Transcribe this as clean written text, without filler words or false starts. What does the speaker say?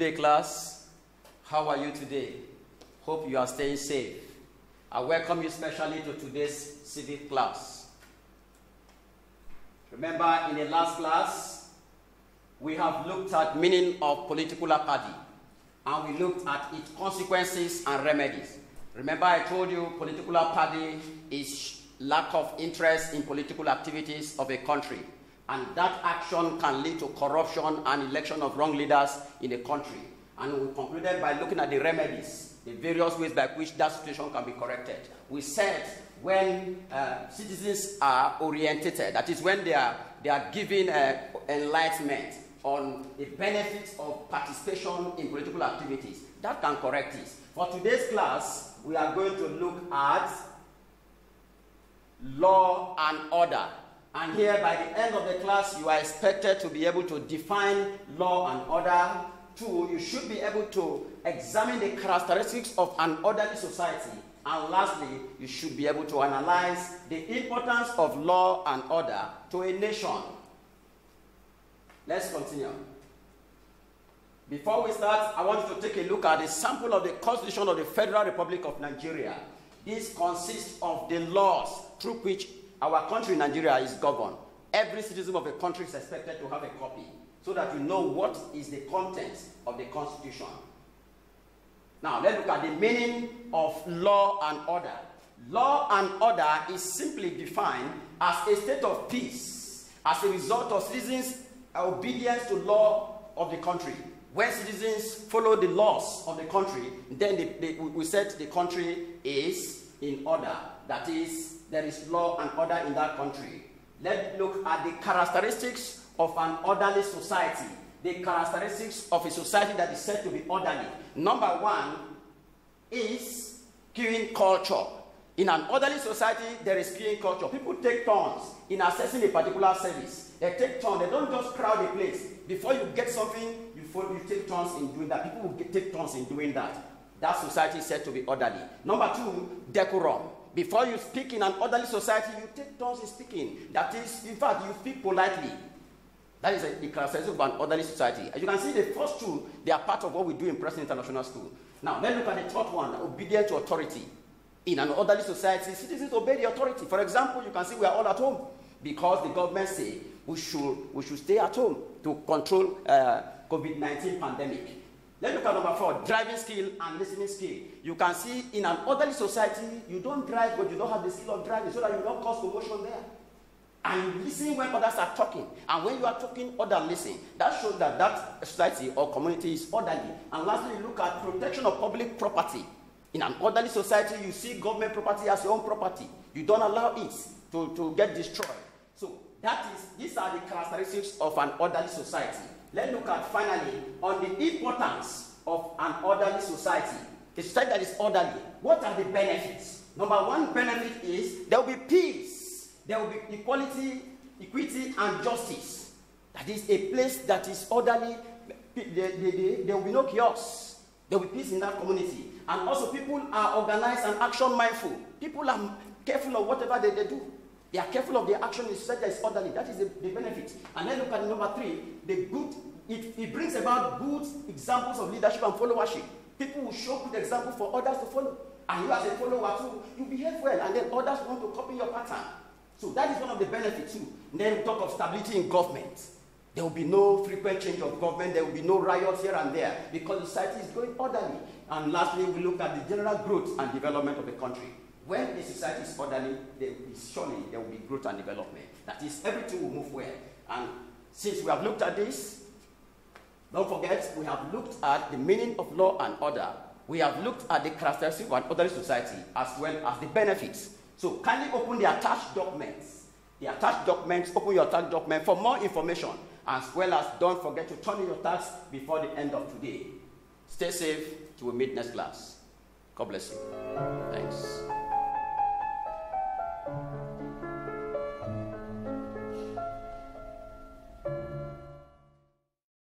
day, class. How are you today? Hope you are staying safe. I welcome you especially to today's civic class. Remember, in the last class, we have looked at meaning of political party, and we looked at its consequences and remedies. Remember, I told you political party is lack of interest in political activities of a country, and that action can lead to corruption and election of wrong leaders in a country. And we concluded by looking at the remedies, the various ways by which that situation can be corrected. We said when citizens are orientated, that is when they are given enlightenment on the benefits of participation in political activities, that can correct it. For today's class, we are going to look at law and order. And here, by the end of the class, you are expected to be able to define law and order. 2, you should be able to examine the characteristics of an orderly society. And lastly, you should be able to analyze the importance of law and order to a nation. Let's continue. Before we start, I want you to take a look at a sample of the Constitution of the Federal Republic of Nigeria. This consists of the laws through which our country, Nigeria, is governed. Every citizen of a country is expected to have a copy so that you know what is the content of the Constitution. Now, let's look at the meaning of law and order. Law and order is simply defined as a state of peace as a result of citizens' obedience to law of the country. When citizens follow the laws of the country, then we said the country is in order. That is, there is law and order in that country. Let's look at the characteristics of an orderly society. The characteristics of a society that is said to be orderly. Number 1 is queuing culture. In an orderly society, there is queuing culture. People take turns in accessing a particular service. They take turns. They don't just crowd a place. Before you get something, you take turns in doing that. People will take turns in doing that. That society is said to be orderly. Number 2, decorum. Before you speak in an orderly society, you take turns in speaking. That is, in fact, you speak politely. That is the characteristic of an orderly society. As you can see, the first 2, they are part of what we do in Preston International School. Now, let's look at the third one, obedience to authority. In an orderly society, citizens obey the authority. For example, you can see we are all at home because the government say we should stay at home to control COVID-19 pandemic. Let's look at number 4, driving skill and listening skill. You can see in an orderly society, you don't drive, but you don't have the skill of driving so that you don't cause commotion there. And you listen when others are talking. And when you are talking, others listen. That shows that that society or community is orderly. And lastly, you look at protection of public property. In an orderly society, you see government property as your own property. You don't allow it to get destroyed. So these are the characteristics of an orderly society. Let's look at finally on the importance of an orderly society. A society that is orderly. What are the benefits? Number 1 benefit is there will be peace. There will be equality, equity, and justice. That is a place that is orderly. There will be no chaos. There will be peace in that community. And also people are organized and action mindful. People are careful of whatever they do. They are careful of their action in society that is orderly. That is the benefit. And then look at number 3, it brings about good examples of leadership and followership. People will show good example for others to follow. And you as a follower too, you behave well, and then others want to copy your pattern. So that is one of the benefits too. And then we talk of stability in government. There will be no frequent change of government. There will be no riots here and there because the society is going orderly. And lastly, we look at the general growth and development of the country. When the society is orderly, surely there will be growth and development. That is, everything will move well. And since we have looked at this, don't forget, we have looked at the meaning of law and order. We have looked at the characteristics of an orderly society as well as the benefits. So kindly open the attached documents. Open your attached document for more information, as well as don't forget to turn in your tax before the end of today. Stay safe till we meet next class. God bless you. Thanks.